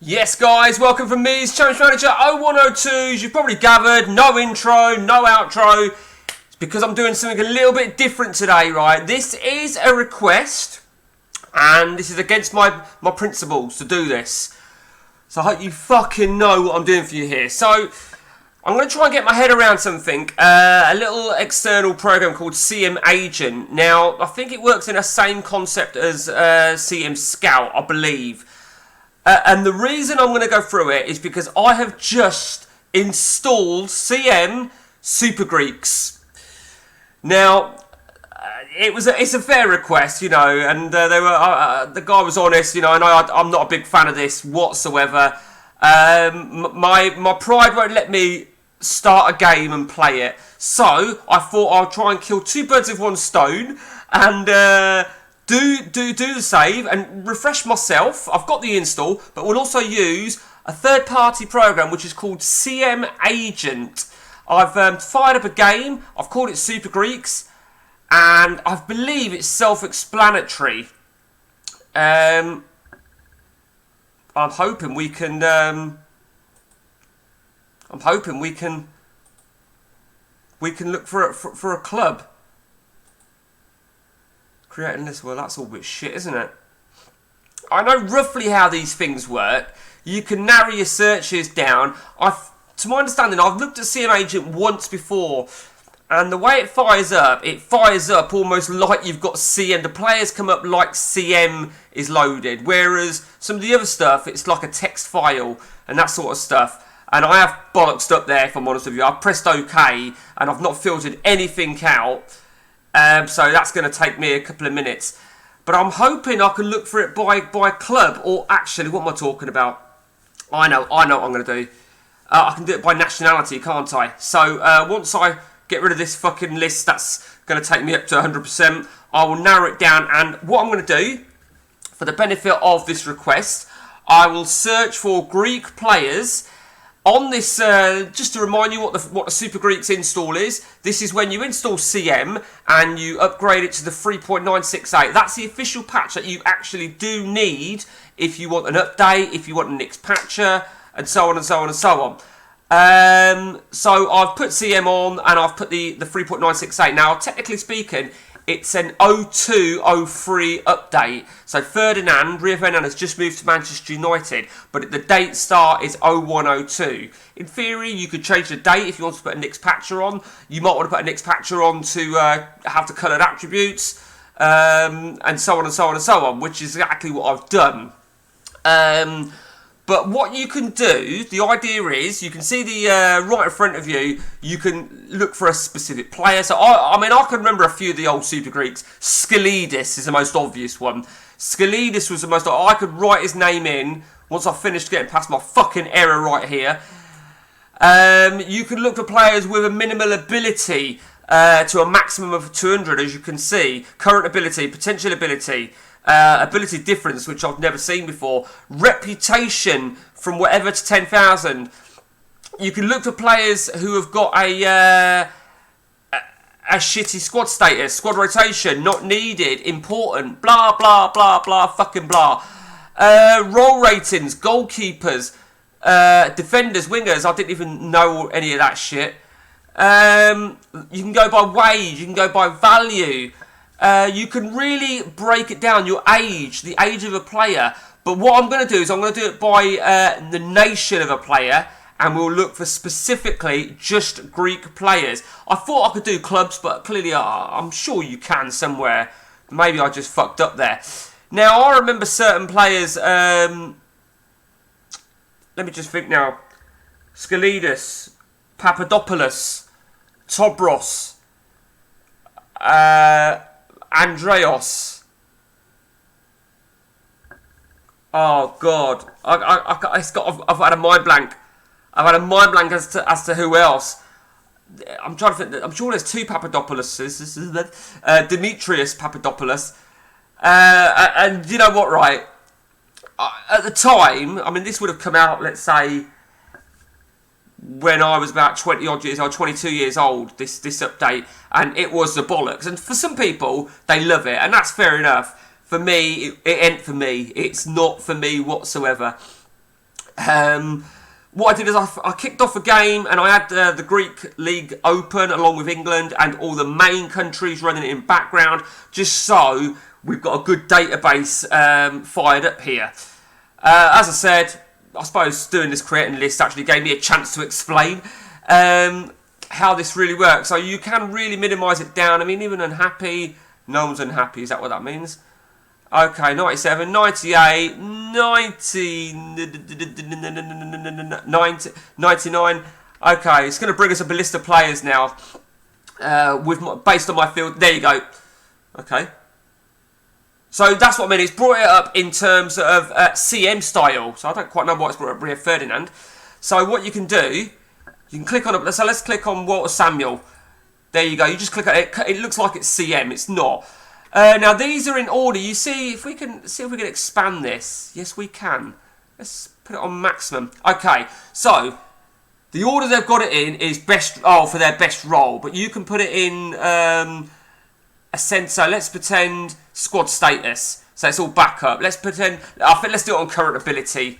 Yes, guys, welcome from me, it's Challenge Manager 0102. You've probably gathered, no intro, no outro. It's because I'm doing something a little bit different today, right? This is a request, and this is against my principles to do this. So I hope you fucking know what I'm doing for you here. So, I'm going to try and get my head around something. A little external program called CM Agent. Now, I think it works in the same concept as CM Scout, I believe. And the reason I'm going to go through it is because I have just installed CM supergreeks. Now, it's a fair request, you know, and the guy was honest, you know, and I'm not a big fan of this whatsoever. My pride won't let me start a game and play it, so I thought I'll try and kill two birds with one stone and do the save and refresh myself. I've got the install, but we'll also use a third-party program which is called CM Agent. I've fired up a game. I've called it Super Greeks, and I believe it's self-explanatory. I'm hoping we can. We can look for a club. Creating this, well, that's all a bit shit, isn't it? I know roughly how these things work. You can narrow your searches down. To my understanding, I've looked at CM Agent once before, and the way it fires up almost like you've got CM. The players come up like CM is loaded, whereas some of the other stuff, it's like a text file and that sort of stuff. And I have bollocksed up there, if I'm honest with you. I've pressed OK, and I've not filtered anything out. So that's going to take me a couple of minutes. But I'm hoping I can look for it by club. Or actually, what am I talking about? I know what I'm going to do. I can do it by nationality, can't I? So once I get rid of this fucking list, that's going to take me up to 100%. I will narrow it down. And what I'm going to do, for the benefit of this request, I will search for Greek players. On this, just to remind you what the Super Greeks install is, this is when you install CM and you upgrade it to the 3.968. That's the official patch that you actually do need if you want an update, if you want a next patcher, and so on and so on and so on. So I've put CM on and I've put the 3.968. Now, technically speaking, it's an 02-03 update. So Ferdinand, Rio Ferdinand has just moved to Manchester United, but the date start is 01-02. In theory, you could change the date if you want to put a next patcher on. You might want to put a next patcher on to have the coloured attributes, and so on and so on and so on, which is exactly what I've done. But what you can do, the idea is, you can see the right in front of you, you can look for a specific player. So, I mean, I can remember a few of the old Super Greeks. Skelidis is the most obvious one. Skelidis was the most, I could write his name in once I finished getting past my fucking error right here. You can look for players with a minimal ability to a maximum of 200, as you can see. Current ability, potential ability. Ability difference, which I've never seen before. Reputation from whatever to 10,000. You can look for players who have got a shitty squad status, squad rotation, not needed, important, blah blah blah blah, fucking blah. Role ratings, goalkeepers, defenders, wingers. I didn't even know any of that shit. You can go by wage. You can go by value. You can really break it down, your age, the age of a player. But what I'm going to do is I'm going to do it by the nation of a player, and we'll look for specifically just Greek players. I thought I could do clubs, but clearly I'm sure you can somewhere. Maybe I just fucked up there. Now, I remember certain players, let me just think now. Skelidis, Papadopoulos, Tobros, Andreos. Oh God, I've had a mind blank. I've had a mind blank as to who else. I'm trying to think. I'm sure there's two Papadopouloses. Demetrius Papadopoulos. And you know what? Right. At the time, I mean, this would have come out, let's say, when I was about 20 odd years old, 22 years old, this update, and it was the bollocks. And for some people, they love it, and that's fair enough. For me, it ain't for me. It's not for me whatsoever. What I did is I kicked off a game and I had the Greek League open along with England and all the main countries running it in background, just so we've got a good database fired up here. As I said, I suppose doing this creating list actually gave me a chance to explain how this really works. So you can really minimise it down. I mean, even unhappy, no one's unhappy. Is that what that means? Okay, 97, 98, 90, 99. Okay, it's going to bring us up a list of players now based on my field. There you go. Okay. So that's what I mean. It's brought it up in terms of CM style. So I don't quite know why it's brought up Rio Ferdinand. So what you can do, you can click on it. So let's click on Walter Samuel. There you go. You just click on it. It looks like it's CM. It's not. Now these are in order. You see if we can expand this. Yes, we can. Let's put it on maximum. Okay. So the order they've got it in is best. Oh, for their best role. But you can put it in so let's pretend squad status. So it's all backup. Let's pretend. I think let's do it on current ability.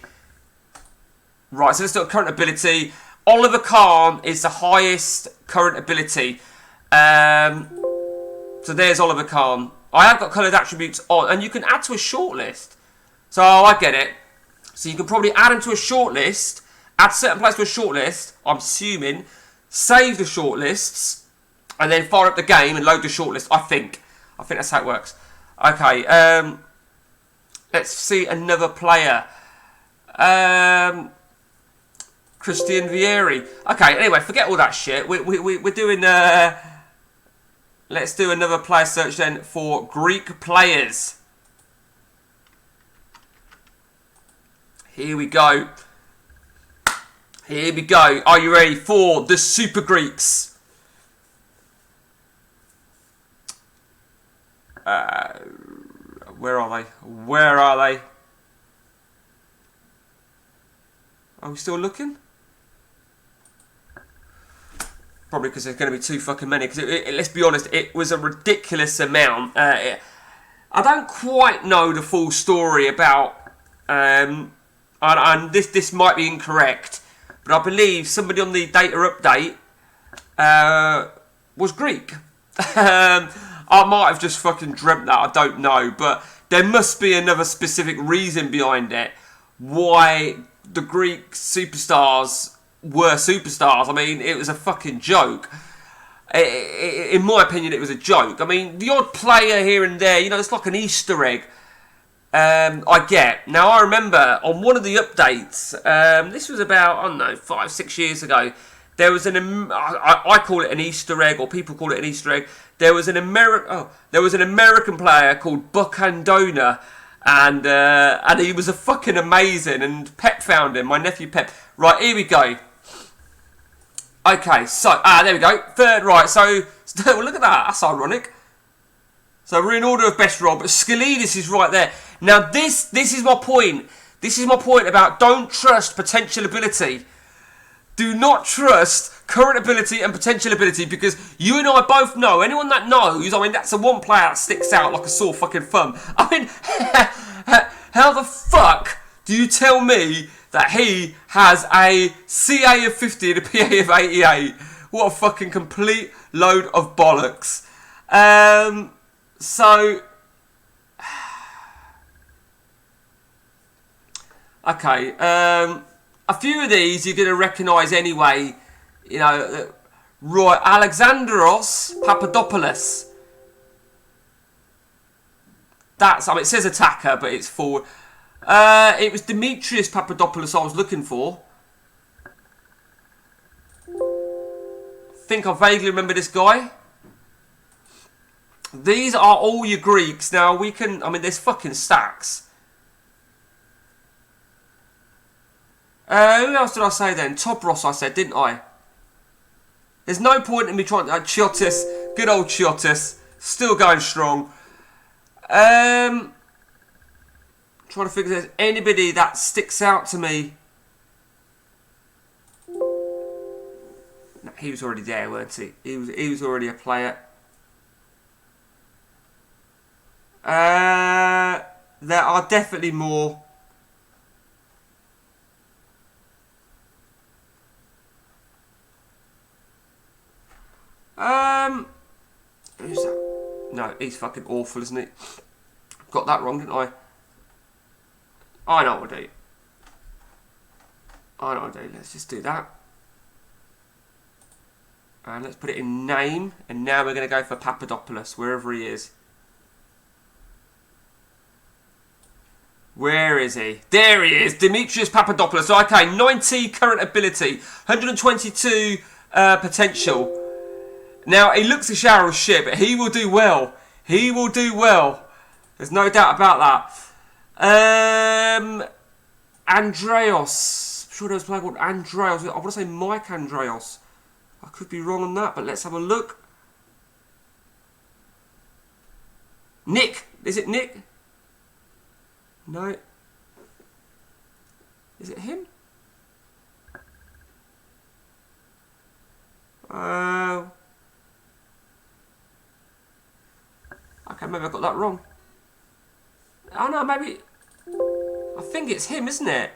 Right. So let's do it on current ability. Oliver Kahn is the highest current ability. So there's Oliver Kahn. I have got coloured attributes on, and you can add to a shortlist. So I get it. So you can probably add them to a shortlist, add certain players to a shortlist. I'm assuming, save the shortlists, and then fire up the game and load the shortlist. I think that's how it works. Okay. Let's see another player. Christian Vieri. Okay. Anyway, forget all that shit. We're doing. Let's do another player search then for Greek players. Here we go. Here we go. Are you ready for the Super Greeks? Where are they? Where are they? Are we still looking? Probably because there's going to be too fucking many. Because let's be honest, it was a ridiculous amount. I don't quite know the full story about, and this might be incorrect, but I believe somebody on the data update was Greek. I might have just fucking dreamt that. I don't know, but there must be another specific reason behind it why the Greek superstars were superstars. I mean, it was a fucking joke. In my opinion, it was a joke. I mean, the odd player here and there, you know, it's like an Easter egg. I get. Now, I remember on one of the updates, this was about, I don't know, 5-6 years ago, there was I call it an Easter egg, or people call it an Easter egg. There was an American player called Buck Andona, and he was a fucking amazing, and Pep found him, my nephew Pep. Right, here we go. Okay, so, there we go. Third, right, so well, look at that. That's ironic. So we're in order of best role, but Scalidis is right there. Now, this is my point. This is my point about don't trust potential ability. Do not trust current ability and potential ability, because you and I both know, anyone that knows, I mean, that's the one player that sticks out like a sore fucking thumb. I mean, how the fuck do you tell me that he has a CA of 50 and a PA of 88? What a fucking complete load of bollocks. So, okay, a few of these you're going to recognise anyway. You know, right, Alexandros Papadopoulos. That's, I mean, it says attacker, but it's forward. It was Demetrius Papadopoulos I was looking for. I think I vaguely remember this guy. These are all your Greeks. Now, we can, I mean, there's fucking stacks. Who else did I say then? Tobros I said, didn't I? There's no point in me trying to... Chiotis, good old Chiotis. Still going strong. Trying to think if there's anybody that sticks out to me. No, he was already there, weren't he? He was already a player. There are definitely more. Who's that? No, he's fucking awful, isn't he? Got that wrong, didn't I? I know what I do. I know what I do. Let's just do that. And let's put it in name. And now we're going to go for Papadopoulos, wherever he is. Where is he? There he is, Demetrius Papadopoulos. Okay, 90 current ability, 122 potential. Now, he looks a shower of shit, but he will do well. He will do well. There's no doubt about that. Andreas. I'm sure there was a player called Andreas. I want to say Mike Andreas. I could be wrong on that, but let's have a look. Nick. Is it Nick? No. Is it him? Okay, maybe I got that wrong. Oh no, maybe. I think it's him, isn't it?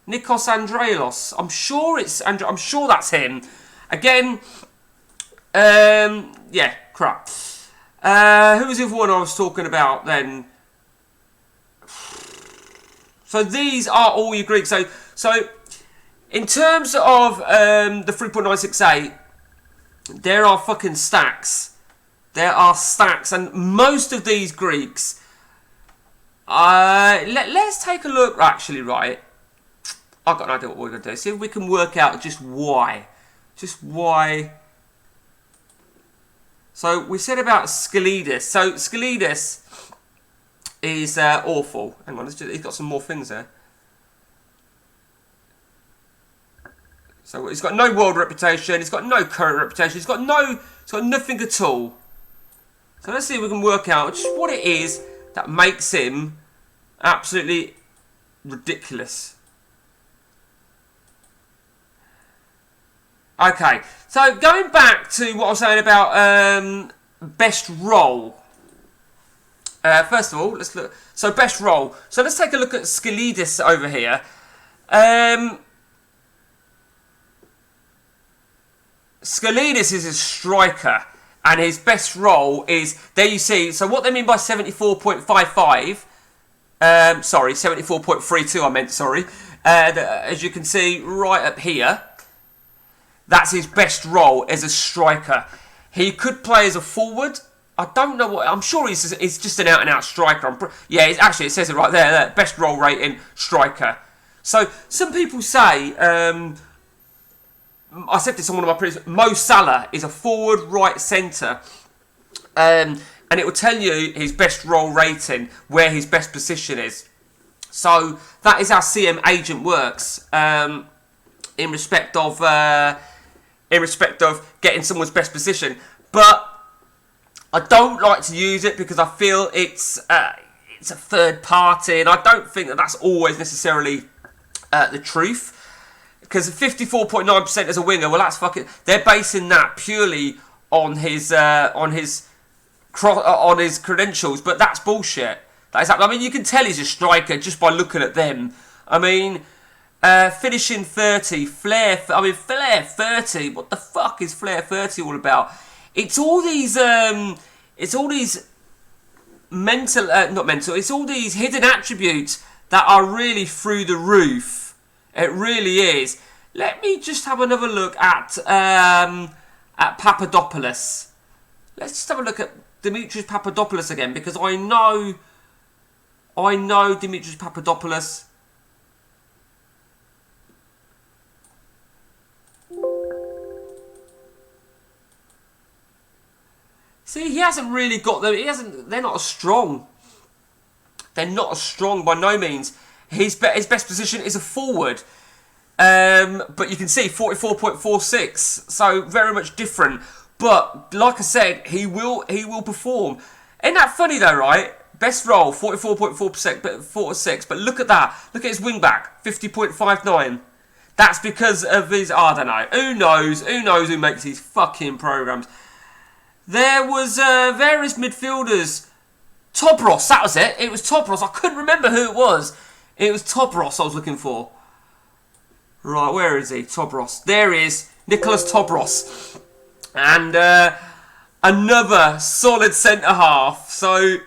Nikos Andrelos. I'm sure it's. I'm sure that's him. Again. Yeah, crap. Who was the other one I was talking about then? So these are all your Greeks. So in terms of the 3.968, there are fucking stacks. There are stacks, and most of these Greeks. Let's take a look. Actually, right. I've got no idea what we're going to do. See if we can work out just why. Just why. So we said about Skalidis. So Skalidis is awful. Hang on, he's got some more things there. So he's got no world reputation. He's got no current reputation. He's got nothing at all. So let's see if we can work out just what it is that makes him absolutely ridiculous. Okay, so going back to what I was saying about best role. First of all, let's look. So best role. So let's take a look at Skalidis over here. Skalidis is a striker, and his best role is, there you see, so what they mean by 74.55, sorry, 74.32 I meant, sorry, as you can see right up here, that's his best role as a striker. He could play as a forward. I don't know what, I'm sure he's just an out-and-out striker. Yeah, actually it says it right there, best role rating, striker. So, some people say, I said this on one of my previous, Mo Salah is a forward right centre. And it will tell you his best role rating, where his best position is. So, that is how CM Agent works, in respect of getting someone's best position. But I don't like to use it because I feel it's a third party, and I don't think that that's always necessarily the truth. Because 54.9% as a winger, well, that's fucking. They're basing that purely on his credentials, but that's bullshit. That is, I mean, you can tell he's a striker just by looking at them. I mean, finishing 30, flair 30. What the fuck is flair 30 all about? It's all these It's all these it's all these hidden attributes that are really through the roof. It really is. Let me just have another look at Papadopoulos. Let's just have a look at Demetrius Papadopoulos again, because I know Demetrius Papadopoulos. See, he hasn't really got them. They're not as strong. They're not as strong by no means. His best position is a forward. But you can see 44.46. So very much different. But like I said, he will perform. Isn't that funny though, right? Best role 44.4%, but 46. But look at that. Look at his wing back 50.59. That's because of his. I don't know. Who knows? Who knows who makes these fucking programs? There was various midfielders. Tobros, that was it. It was Tobros. I couldn't remember who it was. It was Tobros I was looking for. Right, where is he? Tobros. There he is. Nicholas Tobros. And Another solid centre-half. So,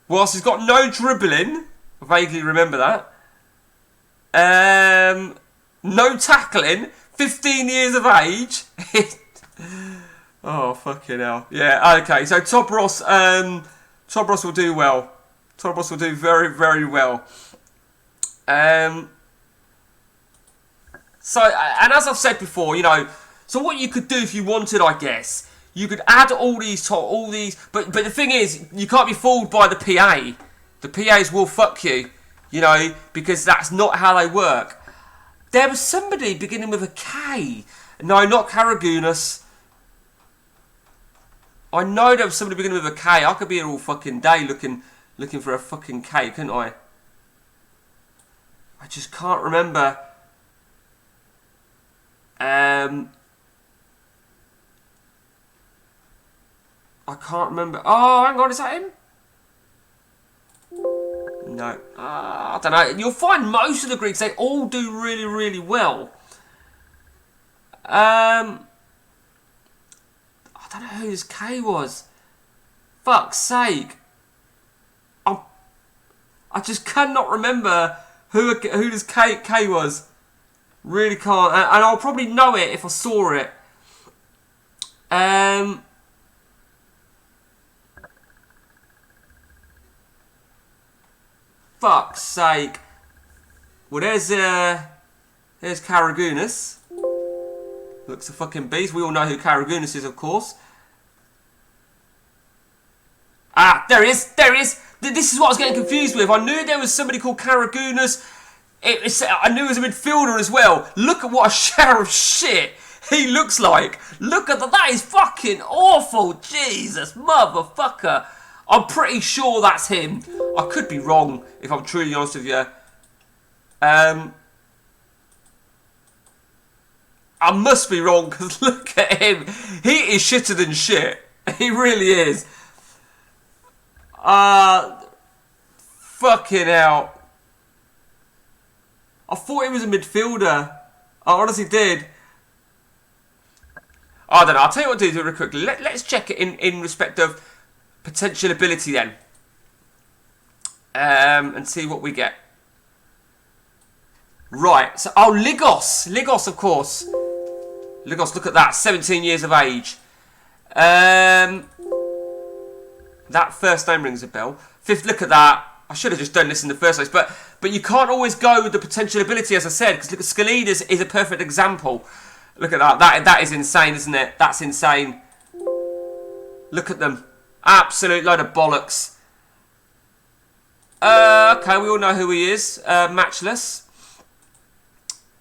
whilst he's got no dribbling, I vaguely remember that. No tackling, 15 years of age. Oh, fucking hell. Yeah, okay. So, Todd Ross will do well. Todd Ross will do very, very well. So, and as I've said before, you know, so what you could do if you wanted, I guess, you could add all these, but the thing is, you can't be fooled by the PA. The PAs will fuck you, you know, because that's not how they work. There was somebody beginning with a K. No, not Karagunas. I know there was somebody beginning with a K. I could be here all fucking day looking for a fucking K, couldn't I? I just can't remember. I can't remember. Oh, hang on, is that him? No. I don't know. You'll find most of the Greeks, they all do really, really well. I don't know who this K was. Fuck's sake. I just cannot remember who this K was. Really can't. And I'll probably know it if I saw it. Fuck's sake. Well, there's Karagunas. Looks a fucking beast. We all know who Karagunas is, of course. Ah, there he is. There he is. This is what I was getting confused with. I knew there was somebody called Karagunas. I knew he was a midfielder as well. Look at what a shower of shit he looks like. Look at that. That is fucking awful. Jesus, motherfucker. I'm pretty sure that's him. I could be wrong, if I'm truly honest with you. I must be wrong, because look at him. He is shitter than shit. He really is. Fucking hell. I thought he was a midfielder. I honestly did. I don't know. I'll tell you what to do real quickly. Let's check it in respect of potential ability then. And see what we get. Right. So, oh, Ligos. Ligos, of course. Ligos, look at that. 17 years of age. That first name rings a bell. Fifth, look at that. I should have just done this in the first place. But you can't always go with the potential ability, as I said. Because look at Skalidas is a perfect example. Look at that. That is insane, isn't it? That's insane. Look at them. Absolute load of bollocks. Okay, we all know who he is. Matchless.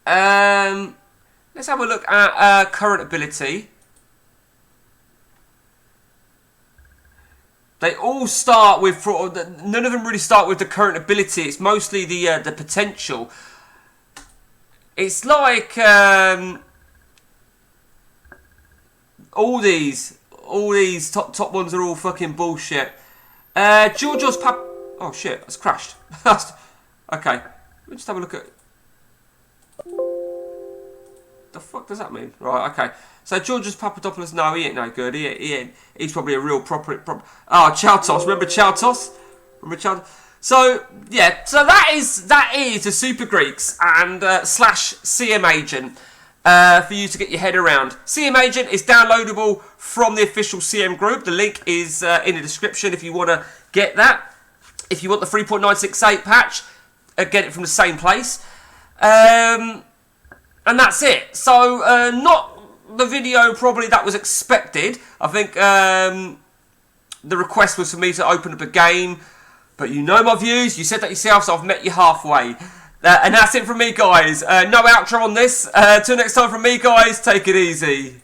Let's have a look at current ability. They all start with... None of them really start with the current ability. It's mostly the potential. It's like... all these top ones are all fucking bullshit. Georgios Oh shit, that's crashed. Okay, let me just have a look at... The fuck does that mean? Right, okay. So Georgios Papadopoulos, no, he ain't no good. He ain't. He's probably a real proper... Oh, Choutos. Remember Choutos? So, yeah. So that is the Super Greeks and slash CM Agent for you to get your head around. CM Agent is downloadable from the official CM group. The link is in the description if you want to get that. If you want the 3.968 patch, get it from the same place. And that's it. So, not the video probably that was expected. I think the request was for me to open up a game. But you know my views. You said that yourself, so I've met you halfway. And that's it from me, guys. No outro on this. Till next time from me, guys. Take it easy.